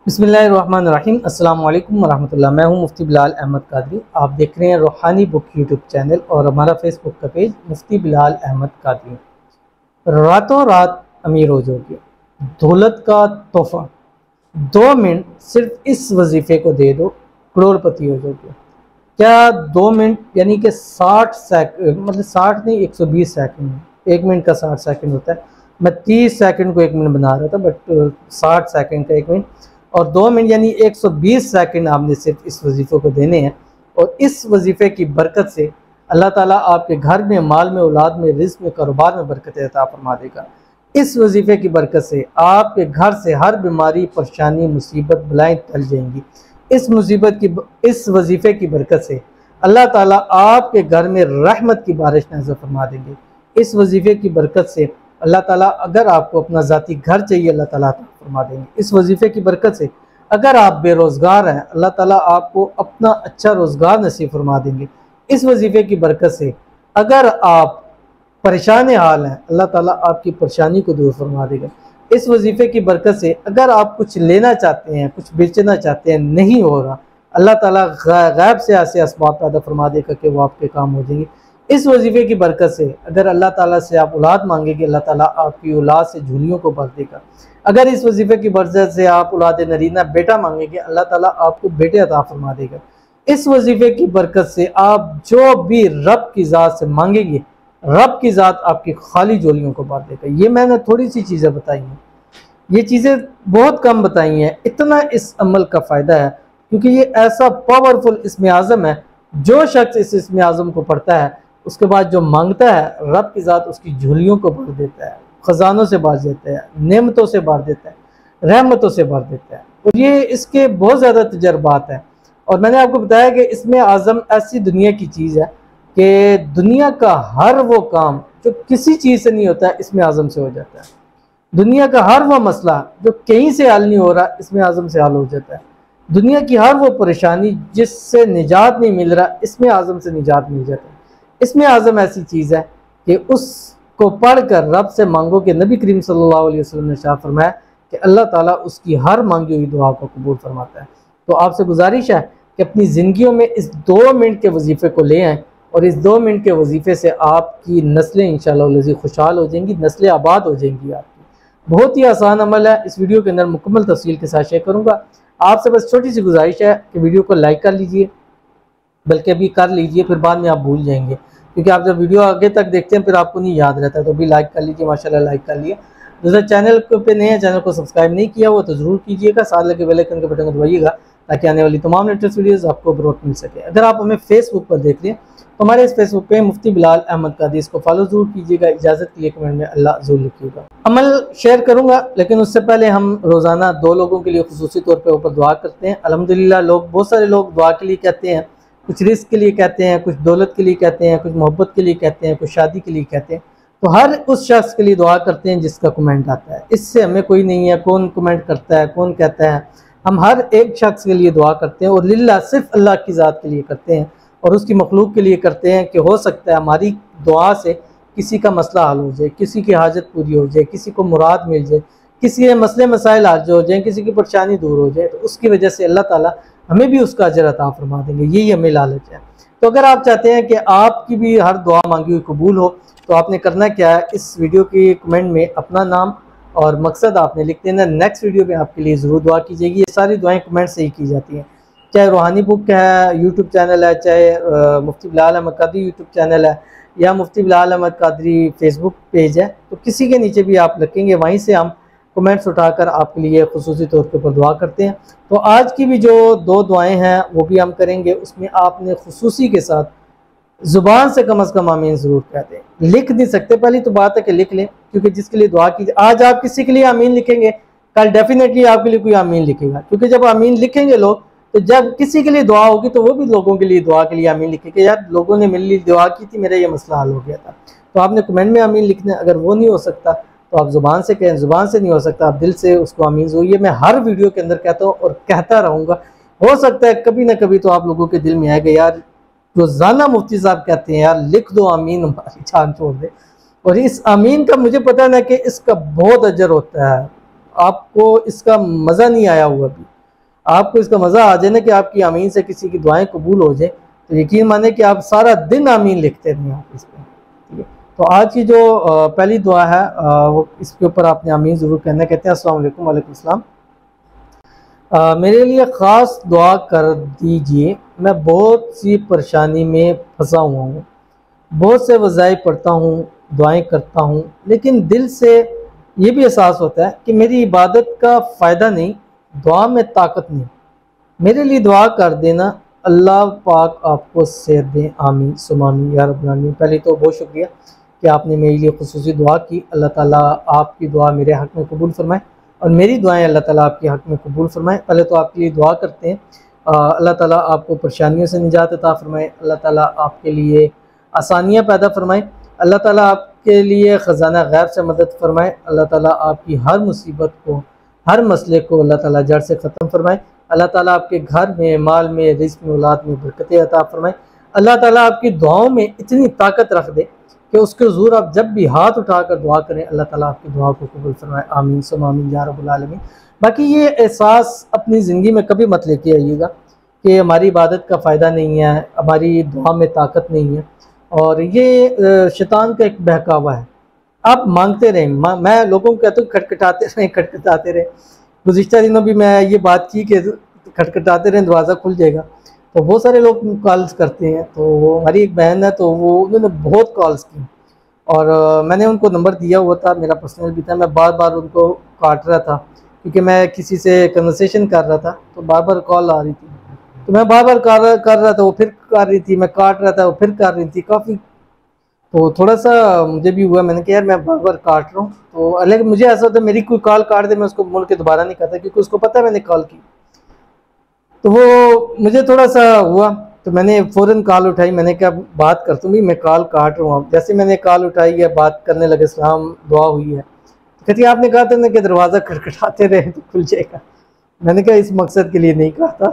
बिस्मिल्लाहिर्रहमानिर्रहीम। अस्सलाम वालेकुम वरहमतुल्लाह। मैं हूं मुफ्ती बिलाल अहमद कादरी। आप देख रहे हैं रूहानी बुक यूट्यूब चैनल और हमारा फेसबुक का पेज मुफ्ती बिलाल अहमद कादरी। रातों रात अमीर हो जाओगे, दौलत का तोहफा। 2 मिनट सिर्फ इस वजीफे को दे दो, करोड़पति हो जाओगे। क्या 2 मिनट यानी कि 60 सेकंड, मतलब 60 नहीं, 120 सेकंड। 1 मिनट का 60 सेकंड होता है। मैं 30 सेकंड को 1 मिनट बना रहा था, बट 60 सेकंड का 1 मिनट और 2 मिनट यानी 120 सेकंड आपने सिर्फ इस वजीफे को देने हैं। और इस वजीफे की बरकत से अल्लाह ताला आपके घर में, माल में, औलाद में, रिज़्क़ में, कारोबार में बरकत अता फरमा देगा। इस वजीफे की बरकत से आपके घर से हर बीमारी, परेशानी, मुसीबत, बलाएं टल जाएंगी। इस वजीफे की बरकत से अल्लाह ताला आपके घर में रहमत की बारिश नाज़िल फरमा देंगे। इस वजीफे की बरकत से अल्लाह ताला अगर आपको अपना ज़ाती घर चाहिए, अल्लाह ताला फरमा देंगे। इस वजीफे की बरकत से अगर आप बेरोज़गार हैं, अल्लाह ताला आपको अपना अच्छा रोज़गार नसीब फरमा देंगे। इस वजीफे की बरकत से अगर आप परेशान हाल हैं, अल्लाह ताला आपकी परेशानी को दूर फरमा देगा। इस वजीफे की बरकत से अगर आप कुछ लेना चाहते हैं, कुछ बेचना चाहते हैं, नहीं हो रहा, अल्लाह ताला गैब से ऐसे असबाब पैदा फरमा देगा कि वो आपके काम हो जाएंगे। इस वजीफे की बरकत से अगर अल्लाह ताला से आप औलाद मांगेंगे, अल्लाह ताला आपकी औलाद से झुलियों को भर देगा। अगर इस वजीफे की बरकत से आप औलाद नरीना बेटा मांगेंगे, अल्लाह ताला आपको बेटे अता फरमा देगा। इस वजीफे की बरकत से आप जो भी रब की ज़ात से मांगेंगे, रब की ज़ात आपकी खाली झोलियों को भर देगा। ये मैंने थोड़ी सी चीज़ें बताई हैं, ये चीज़ें बहुत कम बताई हैं। इतना इस अमल का फ़ायदा है क्योंकि ये ऐसा पावरफुल इसमें आज़म है। जो शख्स इस इसमें आज़म को पढ़ता है, उसके बाद जो मांगता है, रब की ज़ात उसकी झोलियों को भर देता है, ख़जानों से भर देता है, नेमतों से भर देता है, रहमतों से भर देता है। और ये इसके बहुत ज़्यादा तजर्बात हैं। और मैंने आपको बताया कि इसमें आज़म ऐसी दुनिया की चीज़ है कि दुनिया का हर वो काम जो किसी चीज़ से नहीं होता है, इसमें आज़म से हो जाता है। दुनिया का हर वो मसला जो कहीं से हल नहीं हो रहा, इसमें आज़म से हल हो जाता है। दुनिया की हर वो परेशानी जिससे निजात नहीं मिल रहा, इसमें आज़म से निजात मिल जाता है। इसमें आज़म ऐसी चीज़ है कि उसको पढ़कर रब से मांगो कि नबी करीम सल्लल्लाहु अलैहि वसल्लम ने शाह फरमाया कि अल्लाह ताला उसकी हर मांगी हुई दुआ को कबूल फरमाता है। तो आपसे गुजारिश है कि अपनी ज़िंदगियों में इस 2 मिनट के वजीफ़े को ले आएँ और इस 2 मिनट के वजीफ़े से आपकी नस्लें इंशाअल्लाह खुशहाल हो जाएंगी, नस्लें आबाद हो जाएंगी आपकी। बहुत ही आसान अमल है। इस वीडियो के अंदर मुकम्मल तफसील के साथ शेयर करूँगा। आपसे बस छोटी सी गुजारिश है कि वीडियो को लाइक कर लीजिए, बल्कि अभी कर लीजिए, फिर बाद में आप भूल जाएंगे, क्योंकि आप जब वीडियो आगे तक देखते हैं फिर आपको नहीं याद रहता है। तो अभी लाइक कर लीजिए, माशाल्लाह लाइक कर लिया। दूसरा, चैनल पे नए हैं, चैनल को सब्सक्राइब नहीं किया वो तो ज़रूर कीजिएगा, साथ लगे बेल आइकन के बटन को दबाइएगा ताकि आने वाली तमाम लेटेस्ट वीडियोज़ आपको बर वक्त मिल सके। अगर आप हमें फेसबुक पर देख रहे हैं तो हमारे इस फेसबुक पे मुफ्ती बिलाल अहमद कादरी, इसको फॉलो ज़रूर कीजिएगा। इजाज़त के लिए कमेंट में अल्लाह ज़रूर लिखिएगा। अमल शेयर करूँगा, लेकिन उससे पहले हम रोज़ाना 2 लोगों के लिए खुसूसी तौर पर ऊपर दुआ करते हैं। अल्हम्दुलिल्लाह बहुत सारे लोग दुआ के लिए कहते हैं, कुछ रिस्क के लिए कहते हैं, कुछ दौलत के लिए कहते हैं, कुछ मोहब्बत के लिए कहते हैं, कुछ शादी के लिए कहते हैं। तो हर उस शख्स के लिए दुआ करते हैं जिसका कमेंट आता है। इससे हमें कोई नहीं है कौन कमेंट करता है, कौन कहता है। हम हर एक शख्स के लिए दुआ करते हैं और लिल्लाह सिर्फ अल्लाह की ज़ात के लिए करते हैं और उसकी मखलूक के लिए करते हैं कि हो सकता है हमारी दुआ से किसी का मसला हल हो जाए, किसी की हाजत पूरी हो जाए, किसी को मुराद मिल जाए, किसी के मसले मसाइल हल हो जाए, किसी की परेशानी दूर हो जाए। तो उसकी वजह से अल्लाह ताला हमें भी उसका अजर अता फरमा देंगे। यही हमें लालच है। तो अगर आप चाहते हैं कि आपकी भी हर दुआ मांगी हुई कबूल हो, तो आपने करना क्या है, इस वीडियो के कमेंट में अपना नाम और मकसद आपने लिख देना। नेक्स्ट वीडियो में आपके लिए ज़रूर दुआ की जाएगी। ये सारी दुआएं कमेंट से ही की जाती हैं, चाहे रूहानी बुक है यूट्यूब चैनल है, चाहे मुफ्ती बिलाल अहमद कादरी यूट्यूब चैनल है, या मुफ्ती बिलाल अहमद कादरी फेसबुक पेज है। तो किसी के नीचे भी आप लिखेंगे, वहीं से हम कमेंट्स उठाकर आपके लिए खुसूसी तौर पर दुआ करते हैं। तो आज की भी जो 2 दुआएं हैं वो भी हम करेंगे। उसमें आपने खुसूसी के साथ ज़ुबान से कम अज़ कम आमीन ज़रूर कह दें। लिख नहीं सकते, पहली तो बात है कि लिख लें, क्योंकि जिसके लिए दुआ की आज आप किसी के लिए आमीन लिखेंगे, कल डेफिनेटली आपके लिए कोई आमीन लिखेगा। क्योंकि जब आमीन लिखेंगे लोग, तो जब किसी के लिए दुआ होगी तो वो भी लोगों के लिए दुआ के लिए आमीन लिखेंगे, यार लोगों ने मेरे लिए दुआ की थी, मेरा ये मसला हल हो गया था। तो आपने कमेंट में आमीन लिखना है। अगर वो नहीं हो सकता तो आप ज़ुबान से कहें, ज़ुबान से नहीं हो सकता आप दिल से उसको आमीन ज़रूर। ये मैं हर वीडियो के अंदर कहता हूँ और कहता रहूँगा। हो सकता है कभी ना कभी तो आप लोगों के दिल में आएगा, यार रोज़ाना मुफ्ती साहब कहते हैं यार लिख दो आमीन, हमारी जान छोड़ दे। और इस आमीन का मुझे पता ना कि इसका बहुत अजर होता है, आपको इसका मज़ा नहीं आया हुआ अभी, आपको इसका मज़ा आ जाए ना कि आपकी आमीन से किसी की दुआएं कबूल हो जाए, तो यकीन माने कि आप सारा दिन आमीन लिखते रहें आप इस पर। ठीक है, तो आज की जो पहली दुआ है वो इसके ऊपर आपने आमीन ज़रूर कहना। कहते हैं अस्सलाम वालेकुम। वालेकुम सलाम। मेरे लिए ख़ास दुआ कर दीजिए, मैं बहुत सी परेशानी में फंसा हुआ हूँ, बहुत से वज़ाइफ पढ़ता हूँ, दुआएं करता हूँ, लेकिन दिल से ये भी एहसास होता है कि मेरी इबादत का फ़ायदा नहीं, दुआ में ताकत नहीं। मेरे लिए दुआ कर देना, अल्लाह पाक आपको सेहत दें, आमीन सुम्मा आमीन या रब्बल आलमीन। पहले तो बहुत शुक्रिया कि आपने मेरे लिए खुसूसी दुआ की। अल्लाह ताला आपकी दुआ मेरे हक़ में कबूल फरमाए और मेरी दुआएं अल्लाह ताला आपके हक़ में कबूल फरमाए। पहले तो आपके लिए दुआ करते हैं, अल्लाह ताला आपको परेशानियों से निजात अता फरमाए, अल्लाह ताला आपके लिए आसानियाँ पैदा फरमाए, अल्लाह ताला आपके लिए ख़जाना गैब से मदद फरमाए, अल्लाह ताला आपकी हर मुसीबत को, हर मसले को अल्लाह ताला जड़ से ख़त्म फरमाए, अल्लाह ताला आपके घर में, माल में, रिज़्क़ में, औलाद में बरकतें अता फरमाए, अल्लाह ताला आपकी दुआओं में इतनी ताकत रख दे कि उसके हुज़ूर आप जब भी हाथ उठाकर दुआ करें अल्लाह ताला आपकी दुआ को कबूल फरमाए, आमीन सुम्मा आमीन या रब्बल आलमीन। बाकी ये एहसास अपनी ज़िंदगी में कभी मत लेके आइएगा कि हमारी इबादत का फ़ायदा नहीं है, हमारी दुआ में ताकत नहीं है, और ये शैतान का एक बहकावा है। आप मांगते रहें, मैं लोगों को कहता हूँ खटखटाते रहें, खटखटाते रहें। गुज़िश्ता दिनों भी मैं ये बात की कि खटखटाते रहें, दरवाज़ा खुल जाएगा। तो बहुत सारे लोग कॉल्स करते हैं, तो हमारी एक बहन है, तो वो उन्होंने बहुत कॉल्स की और मैंने उनको नंबर दिया हुआ था, मेरा पर्सनल भी था। मैं बार बार उनको काट रहा था क्योंकि मैं किसी से कन्वर्सेशन कर रहा था, तो बार बार कॉल आ रही थी, तो मैं बार बार कर रहा था, वो फिर कर रही थी, मैं काट रहा था, वो फिर कर रही थी काफ़ी। तो थोड़ा सा मुझे भी हुआ, मैंने कहा यार मैं बार बार काट रहा हूँ, तो अलग मुझे ऐसा होता है मेरी कोई कॉल काट दे मैं उसको बोल के दोबारा नहीं करता क्योंकि उसको पता है मैंने कॉल की। तो वो मुझे थोड़ा सा हुआ, तो मैंने फ़ौरन कॉल उठाई, मैंने कहा बात कर दूँगी, मैं कॉल काट रहा हूँ। जैसे मैंने कॉल उठाई है, बात करने लगे, सलाम दुआ हुई है, तो कहती आपने कहा था ना कि दरवाज़ा खटखटाते रहे तो खुल जाएगा। मैंने कहा इस मकसद के लिए नहीं कहा था।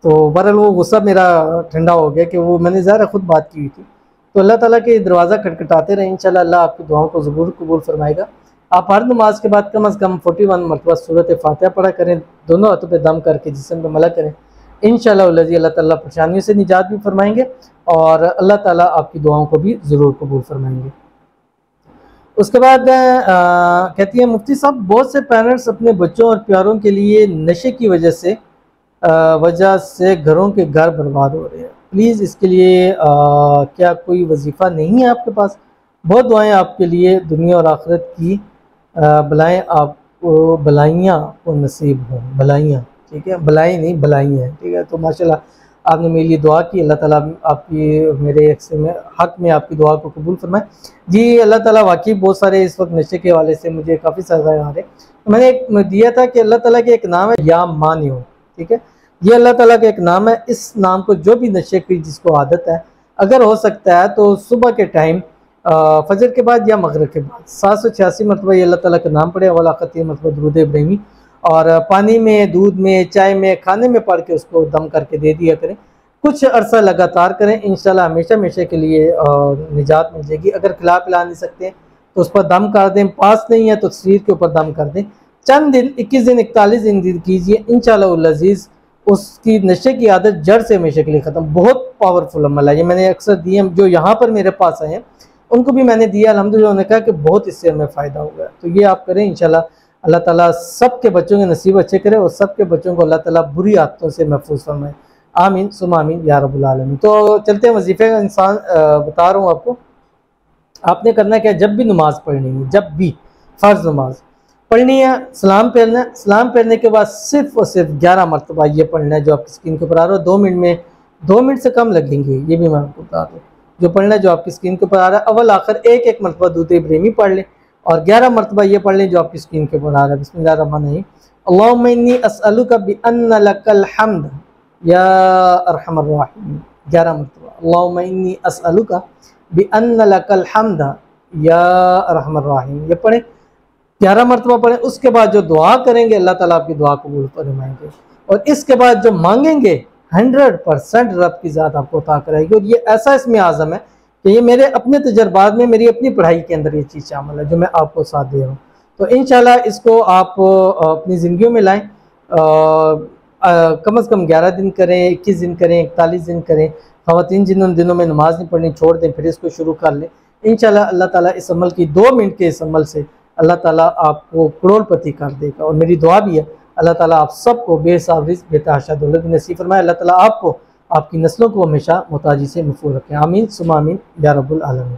तो बहरहाल वो गुस्सा मेरा ठंडा हो गया कि वो मैंने ज़रा खुद बात की हुई थी। तो अल्लाह ताला के दरवाज़ा खटखटाते रहे, इंशाल्लाह अल्लाह आपकी दुआओं को ज़रूर कबूल फरमाएगा। आप हर नमाज के बाद कम से कम 41 मरतबा सूरत फातिहा पढ़ा करें, दोनों हाथों पे दम करके जिस्म पे मला करें, इंशाल्लाह अल्लाह ताला परेशानियों से निजात भी फरमाएंगे और अल्लाह ताला आपकी दुआओं को भी ज़रूर कबूल फरमाएंगे। उसके बाद कहती है मुफ्ती साहब, बहुत से पेरेंट्स अपने बच्चों और प्यारों के लिए नशे की वजह से घरों के घर बर्बाद हो रहे हैं, प्लीज़ इसके लिए क्या कोई वजीफ़ा नहीं है आपके पास? बहुत दुआएं आपके लिए, दुनिया और आखिरत की भलाएं आपको, भलाइयाँ को नसीब हों, भलाइयाँ, ठीक है, भलाई नहीं भलाई हैं, ठीक है। तो माशाल्लाह आपने मेरे लिए दुआ की, अल्लाह ताला आपकी मेरे हक़ में आपकी दुआ को कबूल फरमाए। जी अल्लाह ताला वाकई बहुत सारे इस वक्त नशे के हवाले से मुझे काफ़ी सारे आ रहे, तो मैंने एक दिया था कि अल्लाह ताला के एक नाम है या मानियो, ठीक है, ये अल्लाह ताला का एक नाम है। इस नाम को जो भी नशे की जिसको आदत है, अगर हो सकता है तो सुबह के टाइम फजर के बाद या मगरिब के बाद 786 मरतबा ये अल्लाह ताला का नाम पढ़े, अवल आखिर 3 मरतबा दुरूद इब्राहिमी, और पानी में, दूध में, चाय में, खाने में पढ़ के उसको दम करके दे दिया करें। कुछ अरसा लगातार करें, इंशाल्लाह हमेशा हमेशा के लिए निजात मिल जाएगी। अगर खिला पिला नहीं सकते तो उस पर दम कर दें, पास नहीं है तो तस्वीर के ऊपर दम कर दें। चंद दिन, 21 दिन, 41 दिन कीजिए, इंशाल्लाह अज़ीज़ उसकी नशे की आदत जड़ से हमेशा के लिए ख़त्म। बहुत पावरफुल अमल है ये, मैंने अक्सर दिए, जो यहाँ पर मेरे पास आए हैं उनको भी मैंने दिया, अल्हम्दुलिल्लाह उन्होंने कहा कि बहुत इससे हमें फ़ायदा हुआ है। तो ये आप करें, इंशाल्लाह अल्लाह ताला सब के बच्चों के नसीब अच्छे करे और सब के बच्चों को अल्लाह ताला बुरी आदतों से महफूज फरमाए, आमीन सुम्मा आमीन या रब्बुल आलमीन। तो चलते हैं वजीफ़े का इंसान बता रहा हूँ आपको, आपने करना क्या, जब भी नमाज़ पढ़नी है, जब भी फ़र्ज़ नमाज पढ़नी है, सलाम फेरना है, सलाम फेरने के बाद सिर्फ़ और सिर्फ 11 मरतबा ये पढ़ना है जो आपकी स्क्रीन के ऊपर आ रहा है। 2 मिनट में, 2 मिनट से कम लगेंगे, ये भी मैं आपको बता दूँ। जो पढ़ना है जो आपकी स्क्रीन के ऊपर आ रहा है, अव्वल आखिर एक मरतबा दूध इब्राहिमी पढ़ लें और 11 मरतबा ये पढ़ लें जो आपकी स्क्रीन के ऊपर आ रहा है। बिस्मिल्लाहिर्रहमानिर्रहीम, अल्लाहुम्मा इन्नी अस्अलुका बिअन्ना लकल हम्द या अरहमर राहिमीन, 11 मरतबा, अल्लाहुम्मा इन्नी अस्अलुका बिअन्ना लकल हम्द या अरहमर राहिमीन, ये पढ़ें, 11 मरतबा पढ़ें। उसके बाद जो दुआ करेंगे अल्लाह ताला आपकी दुआ कबूल फरमाएंगे और इसके बाद जो मांगेंगे 100% रब की ज़ात आपको अता कराएगी। और ये ऐसा इसमें आज़म है कि ये मेरे अपने तजर्बात में, मेरी अपनी पढ़ाई के अंदर ये चीज़ शामिल है जो मैं आपको साथ दे रहा हूँ। तो इंशाल्लाह इसको आप अपनी ज़िंदगी में लाएं। कम से कम 11 दिन करें, 21 दिन करें, 41 दिन करें। ख़वातीन जिन दिनों में नमाज नहीं पढ़नी छोड़ दें, फिर इसको शुरू कर लें। इंशाल्लाह अल्लाह ताला इस अमल की 2 मिनट के इस अमल से अल्लाह ताला आपको करोड़पति कर देगा। और मेरी दुआ भी है अल्लाह ताला आप सबको बेहिसाब रिज़्क़ बेतहाशा दौलत नसीब फरमाए। अल्लाह ताला आपको आपकी नस्लों को हमेशा मुताजी से महफूज़ रखें। आमीन सुम्मा आमीन या रब्बुल आलमीन।